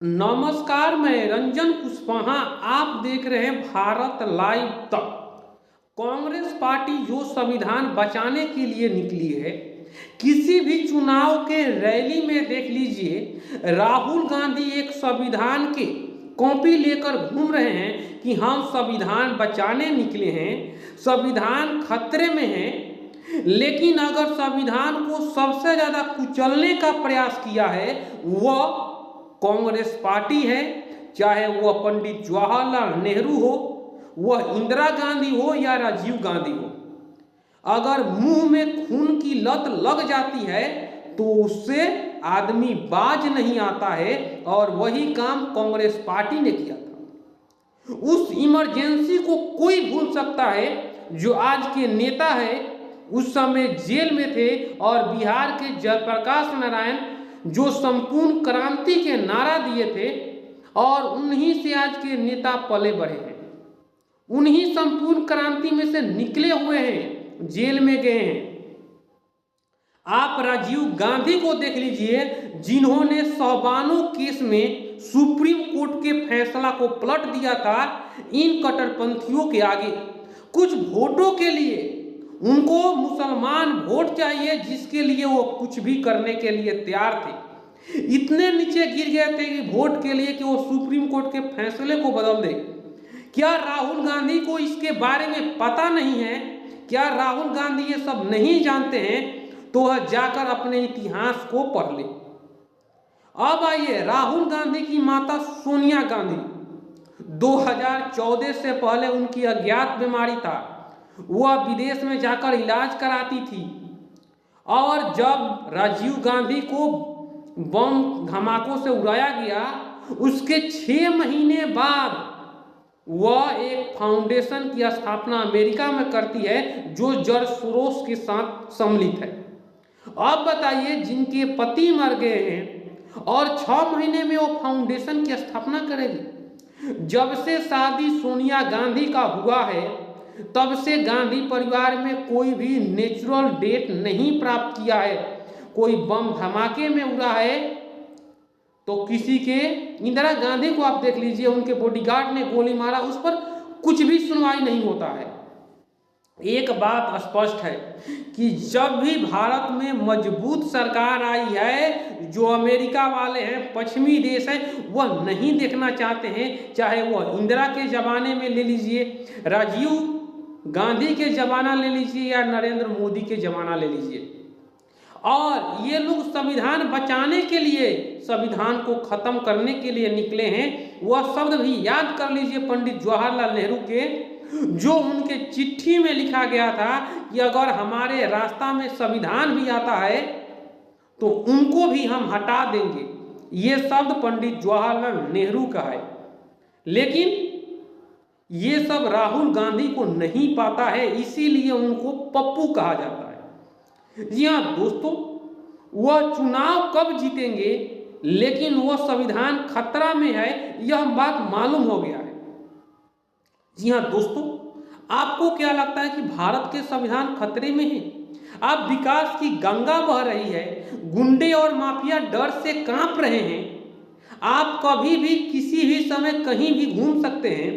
नमस्कार, मैं रंजन कुशवाहा। आप देख रहे हैं भारत लाइव तक। कांग्रेस पार्टी जो संविधान बचाने के लिए निकली है, किसी भी चुनाव के रैली में देख लीजिए, राहुल गांधी एक संविधान के कॉपी लेकर घूम रहे हैं कि हम संविधान बचाने निकले हैं, संविधान खतरे में है। लेकिन अगर संविधान को सबसे ज्यादा कुचलने का प्रयास किया है वह कांग्रेस पार्टी है। चाहे वह पंडित जवाहरलाल नेहरू हो, वह इंदिरा गांधी हो या राजीव गांधी हो, अगर मुंह में खून की लत लग जाती है तो उससे आदमी बाज नहीं आता है। और वही काम कांग्रेस पार्टी ने किया था। उस इमरजेंसी को कोई भूल सकता है जो आज के नेता है, उस समय जेल में थे। और बिहार के जयप्रकाश नारायण जो संपूर्ण क्रांति के नारा दिए थे, और उन्हीं से आज के नेता पले बढ़े हैं, उन्हीं संपूर्ण क्रांति में से निकले हुए हैं, जेल में गए हैं। आप राजीव गांधी को देख लीजिए, जिन्होंने साहबानो केस में सुप्रीम कोर्ट के फैसला को पलट दिया था इन कट्टरपंथियों के आगे। कुछ वोटों के लिए उनको मुसलमान वोट चाहिए, जिसके लिए वो कुछ भी करने के लिए तैयार थे। इतने नीचे गिर गए थे कि वोट के लिए कि वो सुप्रीम कोर्ट के फैसले को बदल दे। क्या राहुल गांधी को इसके बारे में पता नहीं है? क्या राहुल गांधी ये सब नहीं जानते हैं? तो वह जाकर अपने इतिहास को पढ़ ले। अब आइए, राहुल गांधी की माता सोनिया गांधी 2014 से पहले उनकी अज्ञात बीमारी था, वह विदेश में जाकर इलाज कराती थी। और जब राजीव गांधी को बम धमाकों से उड़ाया गया, उसके 6 महीने बाद वह एक फाउंडेशन की स्थापना अमेरिका में करती है जो जॉर्ज सोरोस के साथ सम्मिलित है। अब बताइए, जिनके पति मर गए हैं और 6 महीने में वो फाउंडेशन की स्थापना करेगी। जब से शादी सोनिया गांधी का हुआ है, तब से गांधी परिवार में कोई भी नेचुरल डेथ नहीं प्राप्त किया है। कोई बम धमाके में उड़ा है तो किसी के, इंदिरा गांधी को आप देख लीजिए, उनके बॉडीगार्ड ने गोली मारा, उस पर कुछ भी सुनवाई नहीं होता है। एक बात स्पष्ट है कि जब भी भारत में मजबूत सरकार आई है, जो अमेरिका वाले हैं, पश्चिमी देश है, वह नहीं देखना चाहते हैं। चाहे वह इंदिरा के जमाने में ले लीजिए, राजीव गांधी के जमाना ले लीजिए, या नरेंद्र मोदी के जमाना ले लीजिए। और ये लोग संविधान बचाने के लिए, संविधान को खत्म करने के लिए निकले हैं। वह शब्द भी याद कर लीजिए पंडित जवाहरलाल नेहरू के, जो उनके चिट्ठी में लिखा गया था कि अगर हमारे रास्ता में संविधान भी आता है तो उनको भी हम हटा देंगे। ये शब्द पंडित जवाहरलाल नेहरू का है। लेकिन ये सब राहुल गांधी को नहीं पता है, इसीलिए उनको पप्पू कहा जाता है। जी हाँ दोस्तों, वह चुनाव कब जीतेंगे, लेकिन वह संविधान खतरा में है, यह बात मालूम हो गया है। जी हाँ दोस्तों, आपको क्या लगता है कि भारत के संविधान खतरे में है? अब विकास की गंगा बह रही है, गुंडे और माफिया डर से कांप रहे हैं। आप कभी भी किसी भी समय कहीं भी घूम सकते हैं।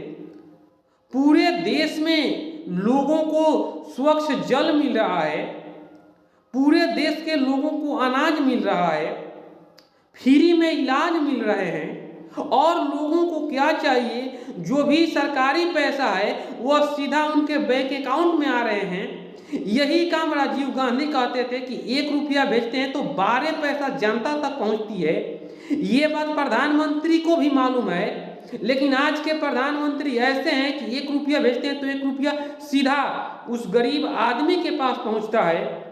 पूरे देश में लोगों को स्वच्छ जल मिल रहा है, पूरे देश के लोगों को अनाज मिल रहा है, फ्री में इलाज मिल रहे हैं। और लोगों को क्या चाहिए, जो भी सरकारी पैसा है वह सीधा उनके बैंक अकाउंट में आ रहे हैं। यही काम राजीव गांधी कहते थे कि 1 रुपया भेजते हैं तो 12 पैसा जनता तक पहुंचती है। ये बात प्रधानमंत्री को भी मालूम है। लेकिन आज के प्रधानमंत्री ऐसे हैं कि 1 रुपया भेजते हैं तो 1 रुपया सीधा उस गरीब आदमी के पास पहुंचता है।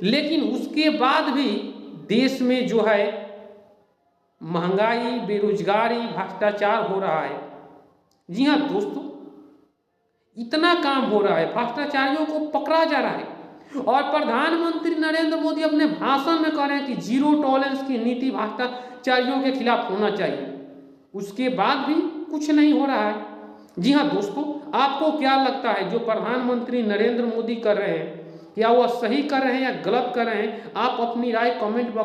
लेकिन उसके बाद भी देश में जो है महंगाई, बेरोजगारी, भ्रष्टाचार हो रहा है। जी हाँ दोस्तों, इतना काम हो रहा है, भ्रष्टाचारियों को पकड़ा जा रहा है। और प्रधानमंत्री नरेंद्र मोदी अपने भाषण में कह रहे हैं कि 0 टॉलरेंस की नीति भ्रष्टाचारियों के खिलाफ होना चाहिए। उसके बाद भी कुछ नहीं हो रहा है। जी हाँ दोस्तों, आपको क्या लगता है जो प्रधानमंत्री नरेंद्र मोदी कर रहे हैं, क्या वह सही कर रहे हैं या गलत कर रहे हैं? आप अपनी राय कमेंट बॉक्स